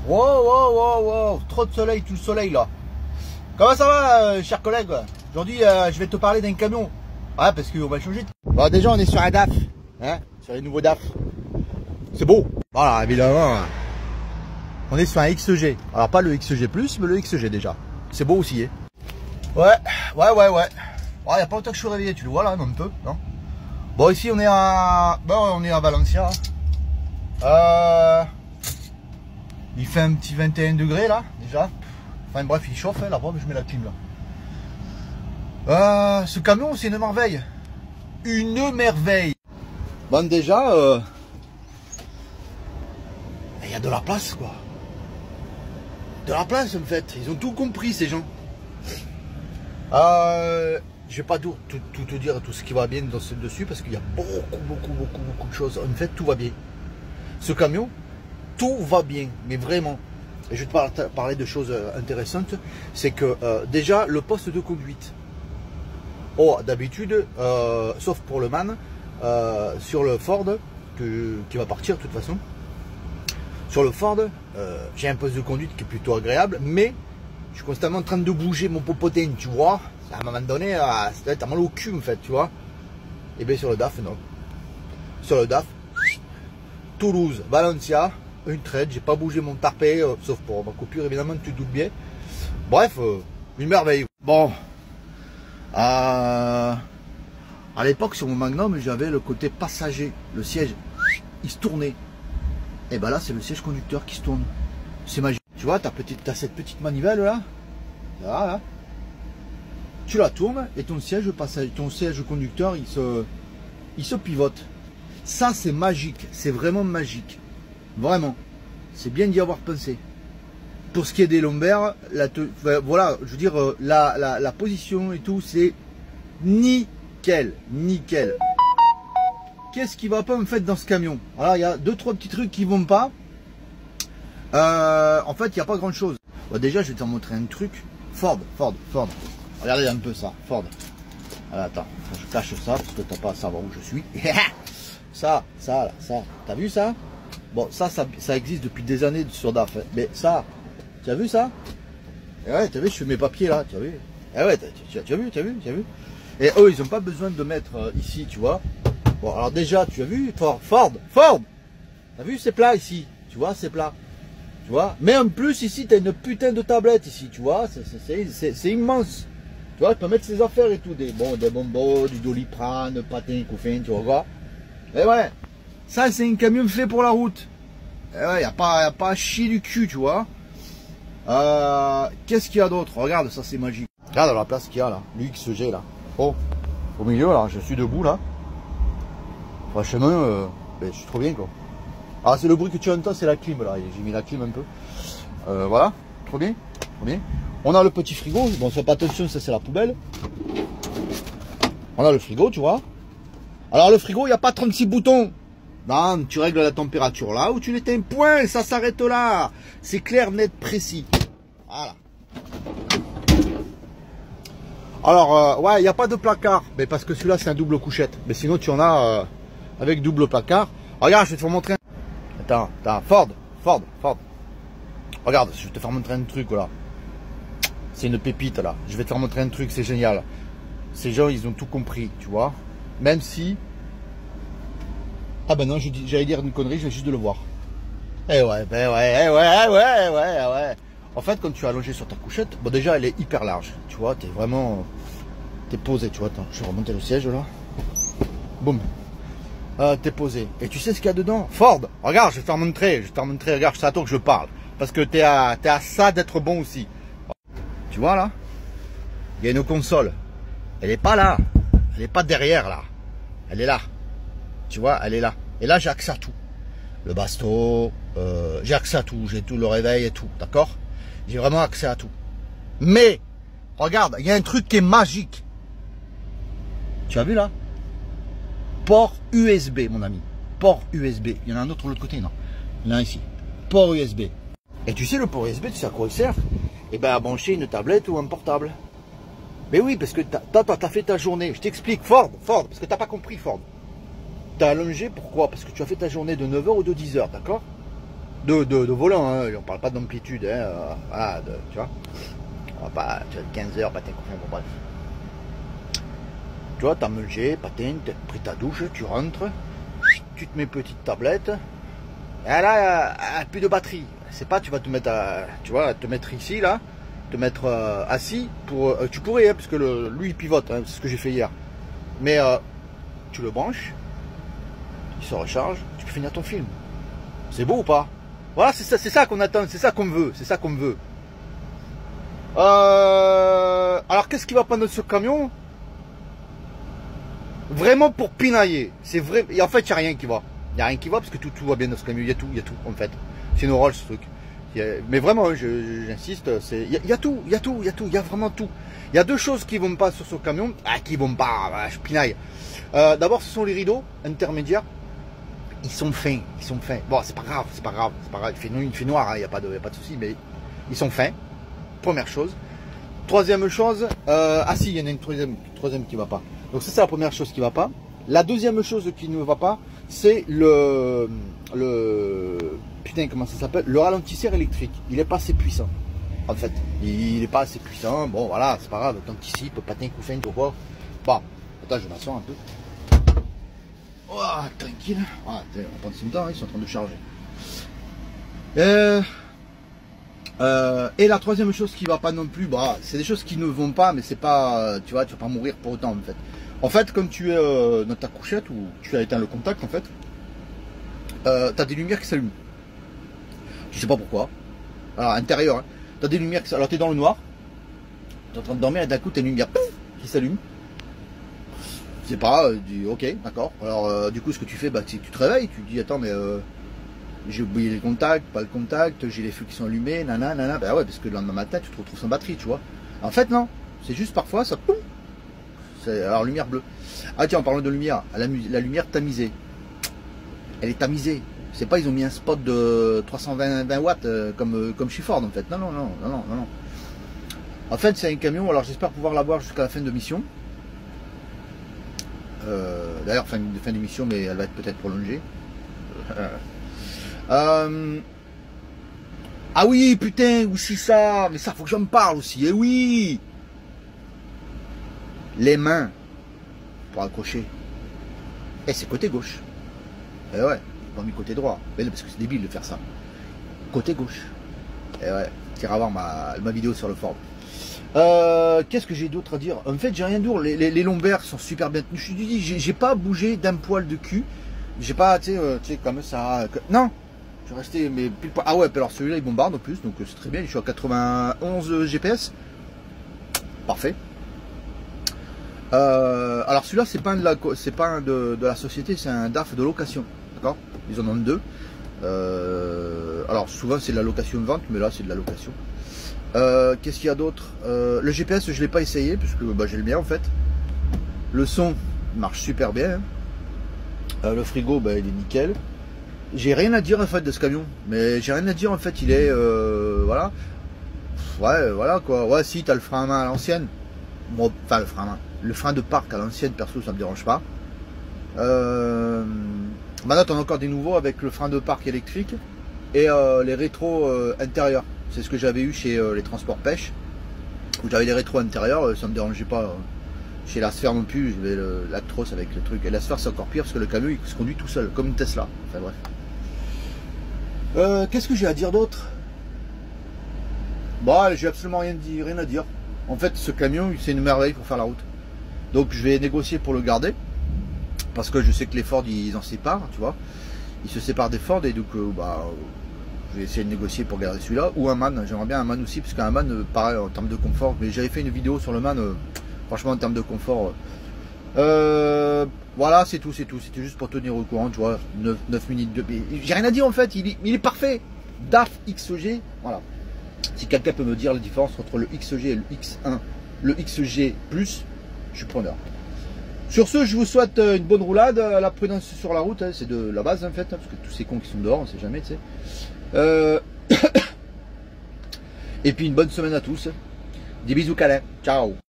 Wow, wow, wow, wow, trop de soleil, tout le soleil là. Comment ça va, chers collègues? Aujourd'hui, je vais te parler d'un camion. Ouais, parce qu'on va changer. Bon, déjà, on est sur un DAF, hein, sur les nouveaux DAF. C'est beau. Voilà, évidemment, on est sur un XG. Alors, pas le XG+, mais le XG déjà. C'est beau aussi, hein. Ouais. Ouais, y a pas longtemps que je suis réveillé, tu le vois là, non, un peu, non? Bon, ici, on est à... Bon, on est à Valencia. Il fait un petit 21 degrés là, déjà. Enfin bref, il chauffe, hein, là-bas, je mets la clim là. Ce camion, c'est une merveille. Une merveille. Bon, déjà, il y a de la place, quoi. De la place, en fait. Ils ont tout compris, ces gens. Je vais pas tout te dire tout ce qui va bien dessus, parce qu'il y a beaucoup de choses. En fait, tout va bien. Ce camion, tout va bien, mais vraiment. Et je vais te parler de choses intéressantes. C'est que déjà, le poste de conduite. Oh, d'habitude, sauf pour le MAN, sur le Ford, qui va partir de toute façon. Sur le Ford, j'ai un poste de conduite qui est plutôt agréable, mais je suis constamment en train de bouger mon popotin, tu vois. À un moment donné, t'as mal au cul, en fait, tu vois. Et bien sur le DAF, non. Sur le DAF, Toulouse, Valencia, une traite, j'ai pas bougé mon tarpé, sauf pour ma coupure, évidemment, tu te doutes bien. Bref, une merveille. Bon, à l'époque, sur mon Magnum, j'avais le côté passager, le siège, il se tournait. Et ben là, c'est le siège conducteur qui se tourne. C'est magique. Tu vois, t'as cette petite manivelle là, là. Tu la tournes et ton siège conducteur, il se pivote. Ça, c'est magique, c'est vraiment magique. Vraiment, c'est bien d'y avoir pensé. Pour ce qui est des lombaires, voilà, je veux dire, la position et tout, c'est nickel. Qu'est-ce qui va pas me faire dans ce camion? Alors, il y a 2-3 petits trucs qui vont pas. En fait, il n'y a pas grand chose. Bon, déjà, je vais te montrer un truc. Ford. Regardez un peu ça, Ford. Alors, attends, je cache ça parce que t'as pas à savoir où je suis. ça. T'as vu ça? Bon, ça existe depuis des années sur DAF. Hein. Mais ça, tu as vu ça? Et ouais, tu as vu, je fais mes papiers là, tu as vu? Et ouais, tu as vu? Et eux, ils n'ont pas besoin de mettre ici, tu vois. Bon, alors déjà, tu as vu? Ford. T'as vu, c'est plat ici. Tu vois, c'est plat. Tu vois? Mais en plus, ici, tu as une putain de tablette ici, tu vois. C'est immense. Tu vois, tu peux mettre ses affaires et tout. Des bonbons, du Doliprane, patin, couffin, tu vois quoi. Et ouais. Ça, c'est un camion fait pour la route. Et ouais, y a pas à chier du cul, tu vois. Qu'est-ce qu'il y a d'autre? Regarde, ça, c'est magique. Regarde la place qu'il y a là. L'UXG là. Oh, au milieu là, je suis debout là. Franchement, je suis trop bien quoi. Ah, c'est le bruit que tu entends, c'est la clim là. J'ai mis la clim un peu. Voilà, trop bien. On a le petit frigo. Bon, fais pas attention, ça c'est la poubelle. On a le frigo, tu vois. Alors le frigo, il n'y a pas 36 boutons. Non, tu règles la température là ou tu l'éteins, point, ça s'arrête là. C'est clair, net, précis. Voilà. Alors, ouais, il n'y a pas de placard. Mais parce que celui-là, c'est un double couchette. Mais sinon, tu en as avec double placard. Regarde, je vais te faire montrer. Attends, Ford. Regarde, je vais te faire montrer un truc là. C'est une pépite là. Je vais te faire montrer un truc, c'est génial. Ces gens, ils ont tout compris, tu vois. Même si... Ah ben non, j'allais dire une connerie, je vais juste de le voir. Ouais. En fait, quand tu es allongé sur ta couchette, bon déjà, elle est hyper large. Tu vois, t'es posé, tu vois. Attends, je vais remonter le siège là. Boum. T'es posé. Et tu sais ce qu'il y a dedans? Ford, regarde, je vais te faire montrer, regarde, c'est à toi que je parle. Parce que t'es à ça d'être bon aussi. Tu vois là? Il y a une console. Elle n'est pas là. Elle n'est pas derrière là. Elle est là. Tu vois, elle est là. Et là, j'ai accès à tout. Le basto, j'ai accès à tout. J'ai tout, le réveil et tout. D'accord? J'ai vraiment accès à tout. Mais, regarde, il y a un truc qui est magique. Tu as vu là? Port USB, mon ami. Port USB. Il y en a un autre de l'autre côté, non? Il y en a un ici. Port USB. Et tu sais, le port USB, tu sais à quoi il sert? Eh ben, à brancher une tablette ou un portable. Mais oui, parce que t'as fait ta journée. Je t'explique, Ford, parce que t'as pas compris, Ford. T'as allongé, pourquoi? Parce que tu as fait ta journée de 9h ou de 10h, d'accord? de volant, hein. On parle pas d'amplitude, hein, voilà, tu vois. On va pas, tu as 15 heures, patin confiant, bon bref. Tu vois, t'as mangé, patin, t'as pris ta douche, tu rentres, tu te mets une petite tablette, et là, plus de batterie. C'est pas, tu vas te mettre tu vois, te mettre ici, là, te mettre assis, tu pourrais, hein, parce que lui il pivote, hein, c'est ce que j'ai fait hier. Mais tu le branches, il se recharge, tu peux finir ton film. C'est beau ou pas? Voilà, c'est ça qu'on attend, c'est ça qu'on veut, c'est ça qu'on veut. Alors qu'est-ce qui va pas dans ce camion? Vraiment pour pinailler. C'est vrai. Et en fait, il n'y a rien qui va. Il n'y a rien qui va parce que tout va bien dans ce camion. Il y a tout en fait. C'est une rôle ce truc. Mais vraiment, j'insiste, il y a tout, il y a vraiment tout. Il y a deux choses qui vont pas sur ce camion. Ah, qui vont pas, je pinaille. D'abord, ce sont les rideaux intermédiaires. Ils sont fins. Bon, c'est pas grave. Il fait noir, il n'y a pas de souci, mais ils sont fins. Première chose. Troisième chose, si, il y en a une troisième qui va pas. Donc ça, c'est la première chose qui va pas. La deuxième chose qui ne va pas, c'est putain, comment ça s'appelle? Le ralentisseur électrique. Il est pas assez puissant. En fait, il est pas assez puissant. Bon, voilà, c'est pas grave. T'anticipes, patin, coup fin, quoi. Bon, attends, je m'assois un peu. Oh, tranquille. Ah, on va prendre son temps, hein, ils sont en train de charger. Et la troisième chose qui va pas non plus, bah, c'est des choses qui ne vont pas, mais c'est pas, tu vois, tu vas pas mourir pour autant en fait. En fait, comme tu es dans ta couchette ou tu as éteint le contact en fait, tu as des lumières qui s'allument. Je sais pas pourquoi. Alors intérieur, hein, tu as des lumières qui s'allument. Alors tu es dans le noir, tu es en train de dormir et d'un coup tu as une lumière qui s'allume. Je sais pas, ok, d'accord. Alors du coup ce que tu fais, bah, tu te réveilles, tu te dis attends mais j'ai oublié les contacts, pas le contact, j'ai les feux qui sont allumés, nanana, bah ouais, parce que le lendemain matin, tu te retrouves sans batterie, tu vois. En fait, non, c'est juste parfois, ça, poum, alors lumière bleue. Ah tiens, en parlant de lumière, la lumière tamisée, elle est tamisée. C'est pas, ils ont mis un spot de 320 watts comme chez Ford, en fait. Non. En fait, c'est un camion, alors j'espère pouvoir l'avoir jusqu'à la fin de mission. D'ailleurs, fin de mission, mais elle va être peut-être prolongée. Ah oui, putain, aussi ça, mais ça faut que j'en parle aussi, eh oui. Les mains pour accrocher. Eh, c'est côté gauche. Eh ouais, pas mis côté droit. Mais parce que c'est débile de faire ça. Côté gauche. Eh ouais, tu iras voir ma vidéo sur le Ford. Qu'est-ce que j'ai d'autre à dire? En fait, j'ai rien d'autre. Les lombaires sont super bien tenus. Je te dis, j'ai pas bougé d'un poil de cul. J'ai pas, tu sais, comme ça. Non. Je suis resté, mais pile poil. Ah ouais, alors celui-là il bombarde en plus, donc c'est très bien. Je suis à 91 GPS. Parfait. Alors celui-là, c'est pas un de la société, c'est un DAF de location. D'accord? Ils en ont deux. Alors souvent c'est de la location-vente, mais là c'est de la location. Qu'est-ce qu'il y a d'autre? Le GPS, je l'ai pas essayé, puisque bah, j'ai le mien en fait. Le son marche super bien. Le frigo, bah, il est nickel. J'ai rien à dire en fait de ce camion, mais j'ai rien à dire en fait, il est voilà. Ouais, voilà quoi. Ouais, si t'as le frein à main à l'ancienne. Bon, enfin le frein à main. Le frein de parc à l'ancienne, perso, ça me dérange pas. Maintenant, t'en as encore des nouveaux avec le frein de parc électrique et les rétros intérieurs. C'est ce que j'avais eu chez les transports pêche, où j'avais les rétros intérieurs, ça me dérangeait pas. Chez la sphère non plus, j'avais l'Actros avec le truc. Et la sphère, c'est encore pire parce que le camion il se conduit tout seul, comme une Tesla. Enfin bref. Qu'est-ce que j'ai à dire d'autre? Bon, j'ai absolument rien à dire. En fait, ce camion, c'est une merveille pour faire la route. Donc, je vais négocier pour le garder. Parce que je sais que les Ford, ils en séparent, tu vois. Ils se séparent des Ford et donc, je vais essayer de négocier pour garder celui-là. Ou un MAN. J'aimerais bien un MAN aussi, parce qu'un MAN, pareil, en termes de confort. Mais j'avais fait une vidéo sur le MAN, franchement, en termes de confort. Voilà, c'est tout. C'était juste pour tenir au courant, tu vois. 9 minutes de... J'ai rien à dire en fait, il est parfait. DAF XG, voilà. Si quelqu'un peut me dire la différence entre le XG et le X1, le XG+, je suis preneur. Sur ce, je vous souhaite une bonne roulade, la prudence sur la route, hein, c'est de la base en fait, hein, parce que tous ces cons qui sont dehors, on sait jamais, tu sais. Et puis une bonne semaine à tous. Des bisous câlins, ciao.